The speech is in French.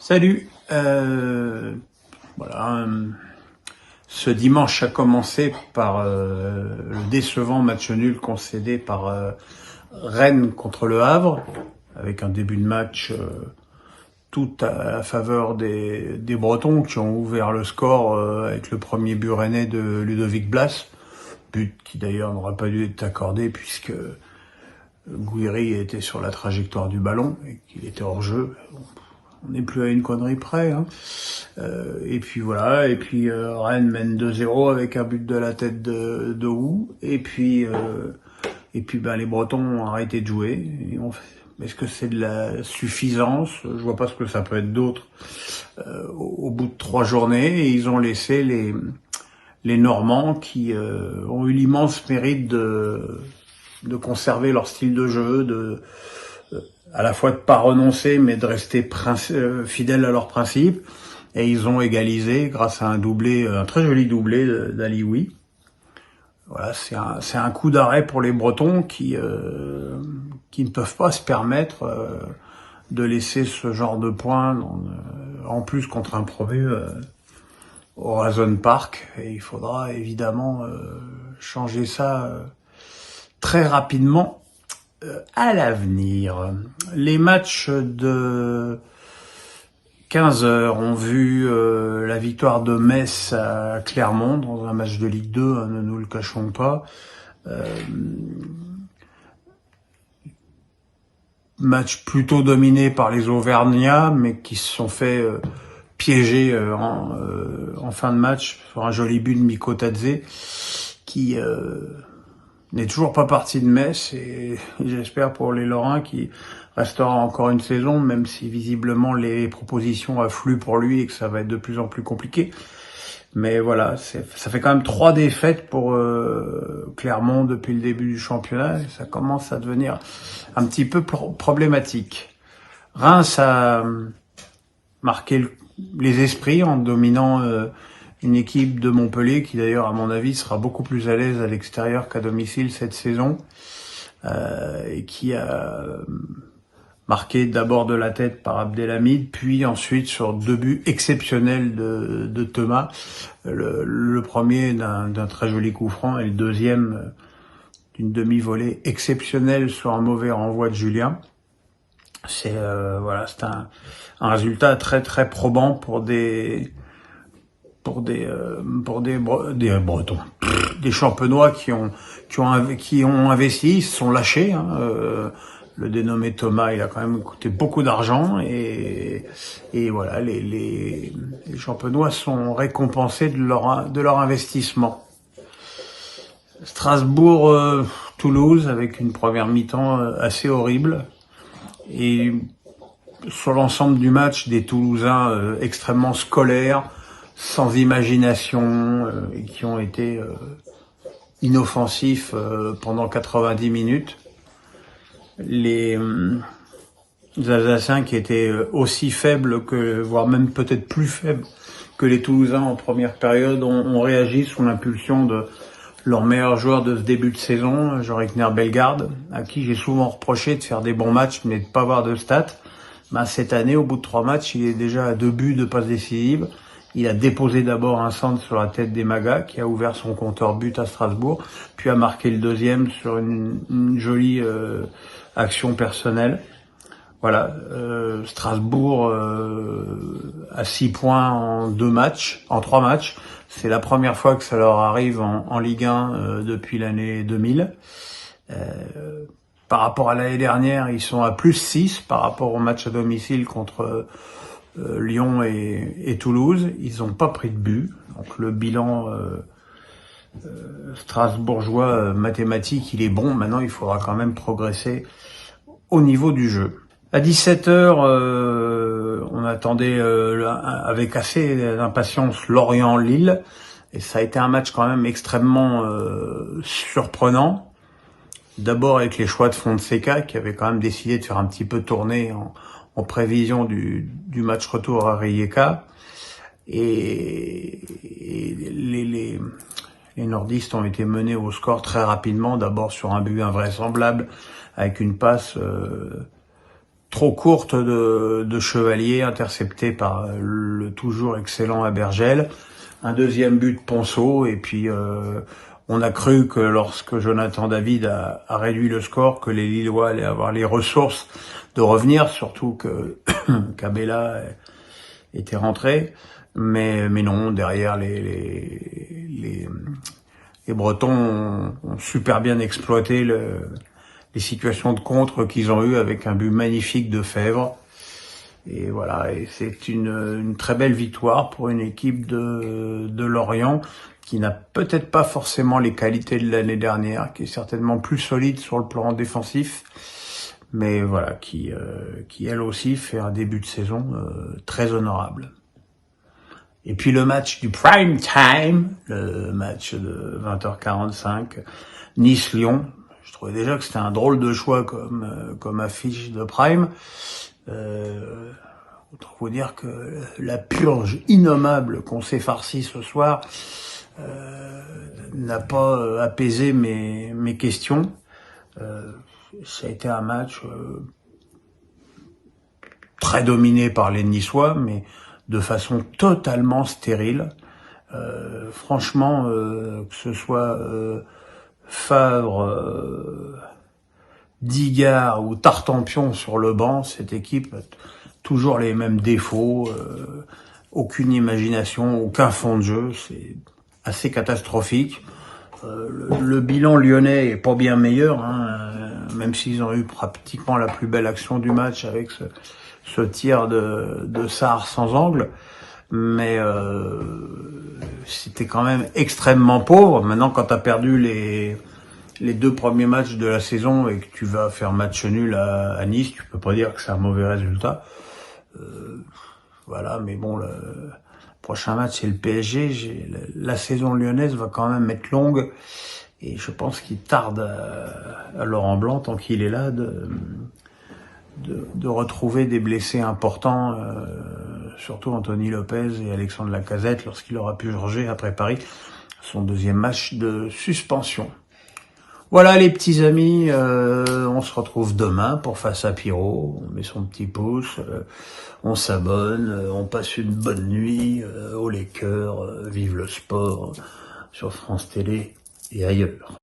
Salut. Voilà. Ce dimanche a commencé par le décevant match nul concédé par Rennes contre Le Havre, avec un début de match tout à la faveur des Bretons qui ont ouvert le score avec le premier but rennais de Ludovic Blas, but qui d'ailleurs n'aurait pas dû être accordé puisque Gouiri était sur la trajectoire du ballon et qu'il était hors jeu. On n'est plus à une connerie près. Et puis voilà, Rennes mène 2-0 avec un but de la tête de Roux. Et puis les Bretons ont arrêté de jouer. Est-ce que c'est de la suffisance? Je vois pas ce que ça peut être d'autre. Au bout de 3 journées, et ils ont laissé les Normands qui ont eu l'immense mérite de conserver leur style de jeu, à la fois de pas renoncer, mais de rester fidèles à leurs principes. Et ils ont égalisé grâce à un très joli doublé d'Alioui. Voilà, c'est un coup d'arrêt pour les Bretons qui ne peuvent pas se permettre de laisser ce genre de points, en plus contre un promu au Horizon Park. Et il faudra évidemment changer ça très rapidement à l'avenir. Les matchs de 15h ont vu la victoire de Metz à Clermont dans un match de Ligue 2, ne nous le cachons pas. Match plutôt dominé par les Auvergnats, mais qui se sont fait piéger en fin de match sur un joli but de Miko Tadze, qui n'est toujours pas parti de Metz, et j'espère pour les Lorrains qu'il restera encore une saison, même si visiblement les propositions affluent pour lui et que ça va être de plus en plus compliqué. Mais voilà, ça fait quand même 3 défaites pour Clermont depuis le début du championnat, et ça commence à devenir un petit peu problématique. Reims a marqué les esprits en dominant une équipe de Montpellier qui d'ailleurs à mon avis sera beaucoup plus à l'aise à l'extérieur qu'à domicile cette saison, et qui a marqué d'abord de la tête par Abdelhamid, puis ensuite sur 2 buts exceptionnels de Thomas, le premier d'un très joli coup franc et le deuxième d'une demi-volée exceptionnelle sur un mauvais renvoi de Julien. C'est un résultat très très probant pour des Bretons, des Champenois qui ont investi, ils se sont lâchés. Le dénommé Thomas, il a quand même coûté beaucoup d'argent, et voilà, les Champenois sont récompensés de leur investissement. Strasbourg, Toulouse, avec une première mi-temps assez horrible, et sur l'ensemble du match, des Toulousains extrêmement scolaires, sans imagination, et qui ont été inoffensifs pendant 90 minutes. Les Alsaciens qui étaient aussi faibles voire même peut-être plus faibles que les Toulousains en première période, ont réagi sous l'impulsion de leur meilleur joueur de ce début de saison, Jean-Rickner Bellegarde, à qui j'ai souvent reproché de faire des bons matchs mais de pas avoir de stats. Cette année, au bout de 3 matchs, il est déjà à 2 buts de passes décisives. Il a déposé d'abord un centre sur la tête d'Emaga, qui a ouvert son compteur but à Strasbourg, puis a marqué le deuxième sur une jolie action personnelle. Voilà, Strasbourg à 6 points en 3 matchs. C'est la première fois que ça leur arrive en Ligue 1 depuis l'année 2000. Par rapport à l'année dernière, ils sont à plus 6 par rapport au match à domicile contre Lyon et Toulouse. Ils n'ont pas pris de but. Donc le bilan strasbourgeois mathématique, il est bon. Maintenant, il faudra quand même progresser au niveau du jeu. À 17h, on attendait avec assez d'impatience Lorient-Lille, et ça a été un match quand même extrêmement surprenant. D'abord avec les choix de Fonseca, qui avait quand même décidé de faire un petit peu tourner en prévision du match retour à Rijeka, et les nordistes ont été menés au score très rapidement, d'abord sur un but invraisemblable avec une passe trop courte de Chevalier, interceptée par le toujours excellent Abergel. Un deuxième but de Ponceau, et puis on a cru que lorsque Jonathan David a réduit le score, que les Lillois allaient avoir les ressources de revenir, surtout que Cabella était rentré. Mais non, derrière les Bretons ont super bien exploité les situations de contre qu'ils ont eues avec un but magnifique de Fèvre. Et voilà, et c'est une très belle victoire pour une équipe de Lorient qui n'a peut-être pas forcément les qualités de l'année dernière, qui est certainement plus solide sur le plan défensif, mais voilà, qui elle aussi fait un début de saison très honorable. Et puis le match du prime time, le match de 20h45, Nice-Lyon. Je trouvais déjà que c'était un drôle de choix comme affiche de prime. Autant vous dire que la purge innommable qu'on s'est farcie ce soir n'a pas apaisé mes questions. Ça a été un match très dominé par les Niçois, mais de façon totalement stérile. Franchement, que ce soit Favre, Digard ou Tartampion sur le banc, cette équipe a toujours les mêmes défauts, aucune imagination, aucun fond de jeu, c'est assez catastrophique. Le bilan lyonnais est pas bien meilleur, même s'ils ont eu pratiquement la plus belle action du match avec ce tir de Sarr sans angle, mais c'était quand même extrêmement pauvre. Maintenant, quand tu as perdu les deux premiers matchs de la saison et que tu vas faire match nul à Nice, tu peux pas dire que c'est un mauvais résultat. Voilà, mais bon, le prochain match c'est le PSG. La saison lyonnaise va quand même être longue et je pense qu'il tarde à Laurent Blanc, tant qu'il est là, de retrouver des blessés importants, surtout Anthony Lopez et Alexandre Lacazette, lorsqu'il aura pu juger après Paris son deuxième match de suspension. Voilà les petits amis, on se retrouve demain pour Face à Pierrot, on met son petit pouce, on s'abonne, on passe une bonne nuit, au Lakers, vive le sport sur France Télé et ailleurs.